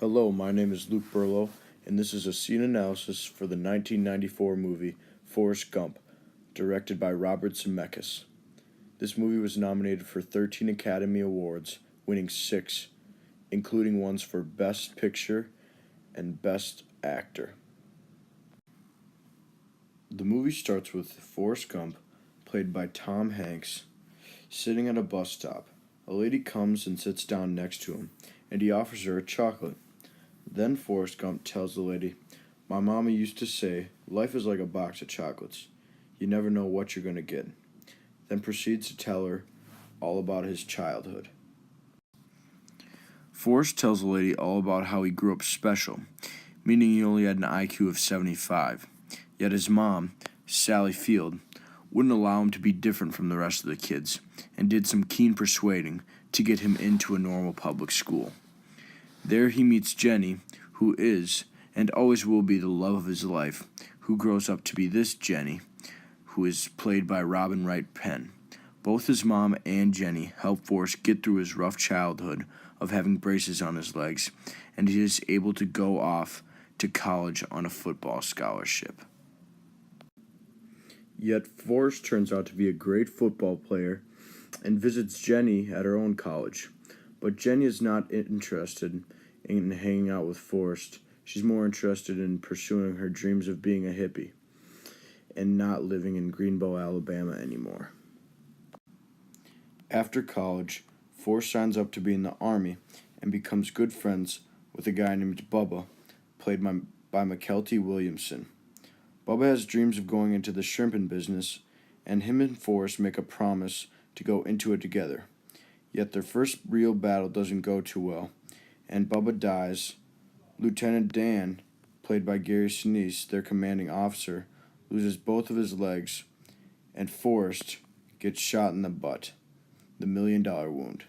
Hello, my name is Luke Burlow, and this is a scene analysis for the 1994 movie Forrest Gump, directed by Robert Zemeckis. This movie was nominated for 13 Academy Awards, winning 6, including ones for Best Picture and Best Actor. The movie starts with Forrest Gump, played by Tom Hanks, sitting at a bus stop. A lady comes and sits down next to him, and he offers her a chocolate. Then Forrest Gump tells the lady, "My mama used to say, life is like a box of chocolates. You never know what you're going to get." Then proceeds to tell her all about his childhood. Forrest tells the lady all about how he grew up special, meaning he only had an IQ of 75. Yet his mom, Sally Field, wouldn't allow him to be different from the rest of the kids, and did some keen persuading to get him into a normal public school. There he meets Jenny, who is and always will be the love of his life, who grows up to be this Jenny, who is played by Robin Wright Penn. Both his mom and Jenny help Forrest get through his rough childhood of having braces on his legs, and he is able to go off to college on a football scholarship. Yet Forrest turns out to be a great football player and visits Jenny at her own college. But Jenny is not interested in hanging out with Forrest. She's more interested in pursuing her dreams of being a hippie and not living in Greenbow, Alabama anymore. After college, Forrest signs up to be in the Army and becomes good friends with a guy named Bubba, played by McKelty Williamson. Bubba has dreams of going into the shrimping business, and him and Forrest make a promise to go into it together. Yet their first real battle doesn't go too well, and Bubba dies. Lieutenant Dan, played by Gary Sinise, their commanding officer, loses both of his legs, and Forrest gets shot in the butt, the $1 million wound.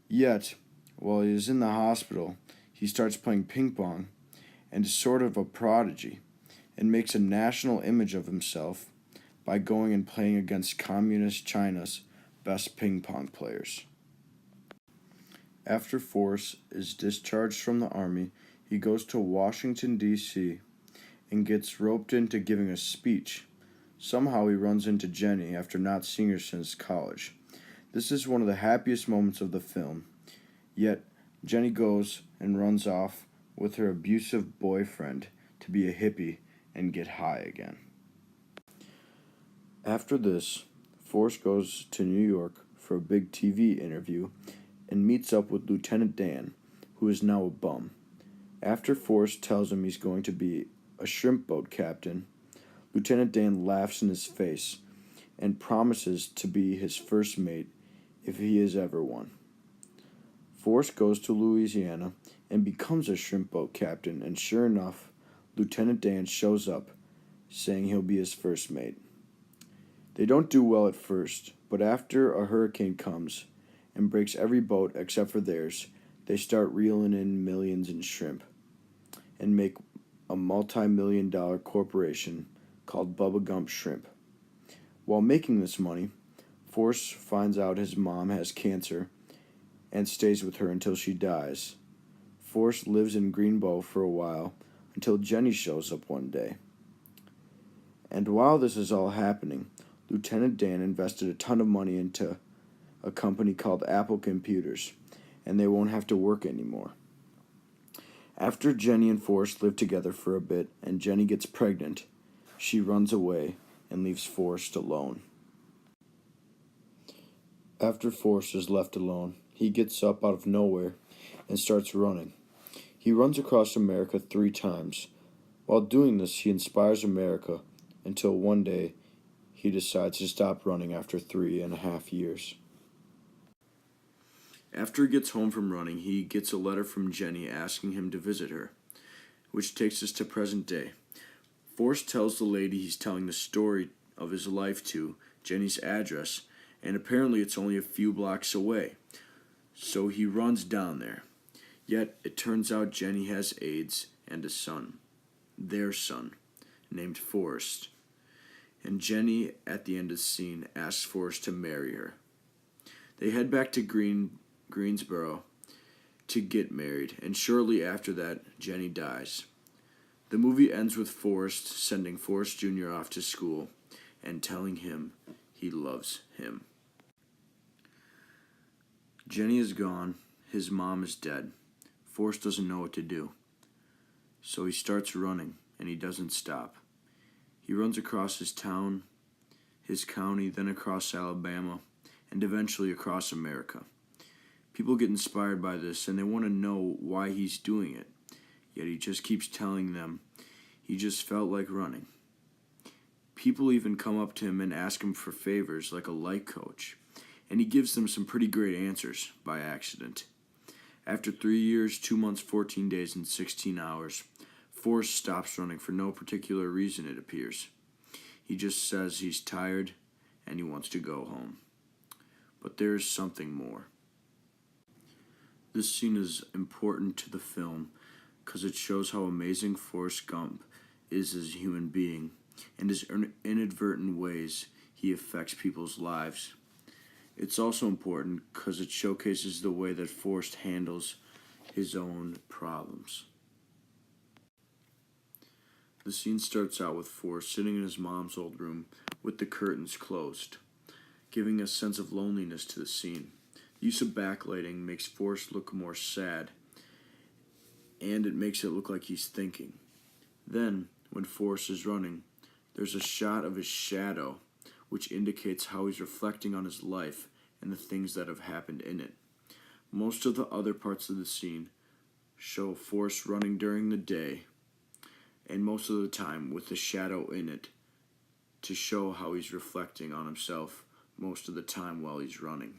Yet, while he is in the hospital, he starts playing ping pong and is sort of a prodigy, and makes a national image of himself by going and playing against Communist China's best ping pong players. After Forrest is discharged from the Army, he goes to Washington, D.C., and gets roped into giving a speech. Somehow he runs into Jenny after not seeing her since college. This is one of the happiest moments of the film. Yet, Jenny goes and runs off with her abusive boyfriend to be a hippie and get high again. After this, Forrest goes to New York for a big TV interview and meets up with Lieutenant Dan, who is now a bum. After Forrest tells him he's going to be a shrimp boat captain, Lieutenant Dan laughs in his face and promises to be his first mate if he is ever one. Forrest goes to Louisiana and becomes a shrimp boat captain, and sure enough, Lieutenant Dan shows up, saying he'll be his first mate. They don't do well at first, but after a hurricane comes and breaks every boat except for theirs, they start reeling in millions in shrimp and make a multi-million-dollar corporation called Bubba Gump Shrimp. While making this money, Forrest finds out his mom has cancer and stays with her until she dies. Forrest lives in Greenbow for a while until Jenny shows up one day. And while this is all happening, Lieutenant Dan invested a ton of money into a company called Apple Computers, and they won't have to work anymore. After Jenny and Forrest live together for a bit and Jenny gets pregnant, she runs away and leaves Forrest alone. After Forrest is left alone, he gets up out of nowhere and starts running. He runs across America 3 times. While doing this, he inspires America until one day he decides to stop running after 3.5 years. After he gets home from running, he gets a letter from Jenny asking him to visit her, which takes us to present day. Forrest tells the lady he's telling the story of his life to Jenny's address, and apparently it's only a few blocks away. So he runs down there. Yet it turns out Jenny has AIDS and a son, their son, named Forrest. And Jenny, at the end of the scene, asks Forrest to marry her. They head back to Greensboro to get married, and shortly after that, Jenny dies. The movie ends with Forrest sending Forrest Jr. off to school and telling him he loves him. Jenny is gone, his mom is dead. Forrest doesn't know what to do. So he starts running, and he doesn't stop. He runs across his town, his county, then across Alabama, and eventually across America. People get inspired by this, and they want to know why he's doing it. Yet he just keeps telling them he just felt like running. People even come up to him and ask him for favors, like a life coach, and he gives them some pretty great answers by accident. After 3 years, 2 months, 14 days, and 16 hours, Forrest stops running for no particular reason, it appears. He just says he's tired and he wants to go home. But there is something more. This scene is important to the film because it shows how amazing Forrest Gump is as a human being and his inadvertent ways he affects people's lives. It's also important because it showcases the way that Forrest handles his own problems. The scene starts out with Forrest sitting in his mom's old room with the curtains closed, giving a sense of loneliness to the scene. The use of backlighting makes Forrest look more sad, and it makes it look like he's thinking. Then, when Forrest is running, there's a shot of his shadow, which indicates how he's reflecting on his life and the things that have happened in it. Most of the other parts of the scene show Forrest running during the day, and most of the time with the shadow in it to show how he's reflecting on himself most of the time while he's running.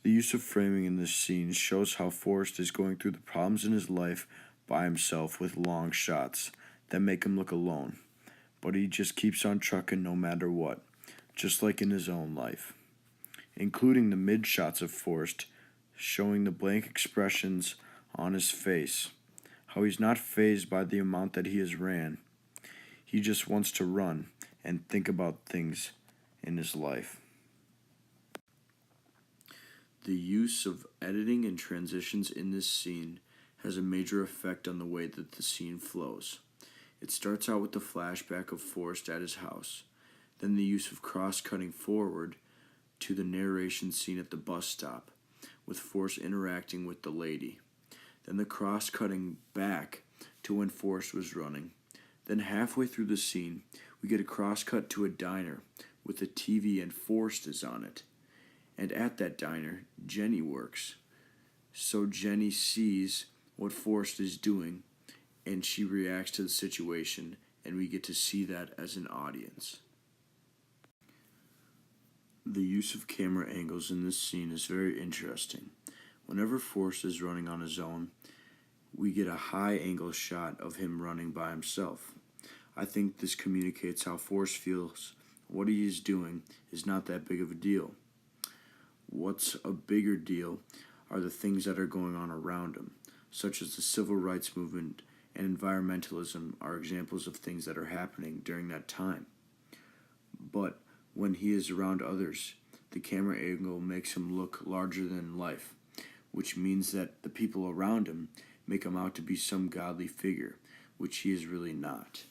The use of framing in this scene shows how Forrest is going through the problems in his life by himself with long shots that make him look alone, but he just keeps on trucking no matter what, just like in his own life, including the mid shots of Forrest showing the blank expressions on his face, how he's not fazed by the amount that he has ran. He just wants to run and think about things in his life. The use of editing and transitions in this scene has a major effect on the way that the scene flows. It starts out with the flashback of Forrest at his house, then the use of cross-cutting forward to the narration scene at the bus stop, with Forrest interacting with the lady. Then the cross-cutting back to when Forrest was running. Then halfway through the scene, we get a cross-cut to a diner with a TV and Forrest is on it. And at that diner, Jenny works. So Jenny sees what Forrest is doing, and she reacts to the situation, and we get to see that as an audience. The use of camera angles in this scene is very interesting. Whenever Forrest is running on his own, we get a high angle shot of him running by himself. I think this communicates how Forrest feels what he is doing is not that big of a deal. What's a bigger deal are the things that are going on around him, such as the civil rights movement and environmentalism are examples of things that are happening during that time. But when he is around others, the camera angle makes him look larger than life, which means that the people around him make him out to be some godly figure, which he is really not.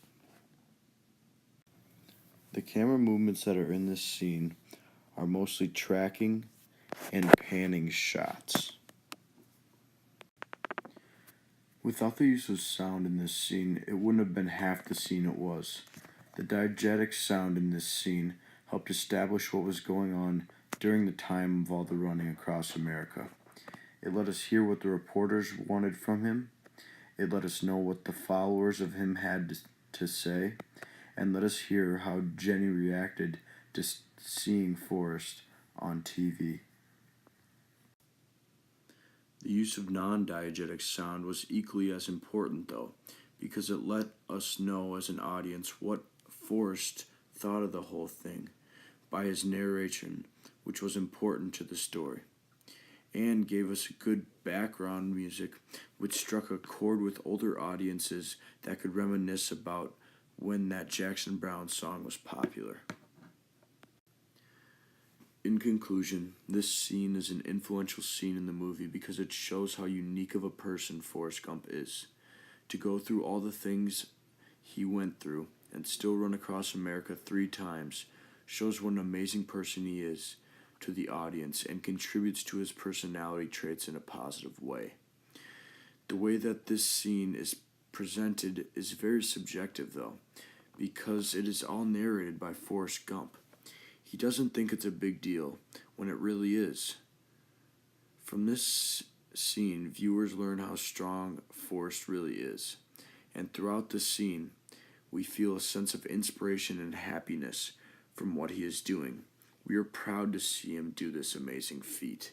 The camera movements that are in this scene are mostly tracking and panning shots. Without the use of sound in this scene, it wouldn't have been half the scene it was. The diegetic sound in this scene helped establish what was going on during the time of all the running across America. It let us hear what the reporters wanted from him. It let us know what the followers of him had to say, and let us hear how Jenny reacted to seeing Forrest on TV. The use of non-diegetic sound was equally as important, though, because it let us know as an audience what Forrest thought of the whole thing by his narration, which was important to the story, and gave us good background music which struck a chord with older audiences that could reminisce about when that Jackson Browne song was popular. In conclusion, this scene is an influential scene in the movie because it shows how unique of a person Forrest Gump is. To go through all the things he went through and still run across America 3 times shows what an amazing person he is to the audience and contributes to his personality traits in a positive way. The way that this scene is presented is very subjective, though, because it is all narrated by Forrest Gump. He doesn't think it's a big deal when it really is. From this scene, viewers learn how strong Forrest really is, and throughout the scene, we feel a sense of inspiration and happiness from what he is doing. We are proud to see him do this amazing feat.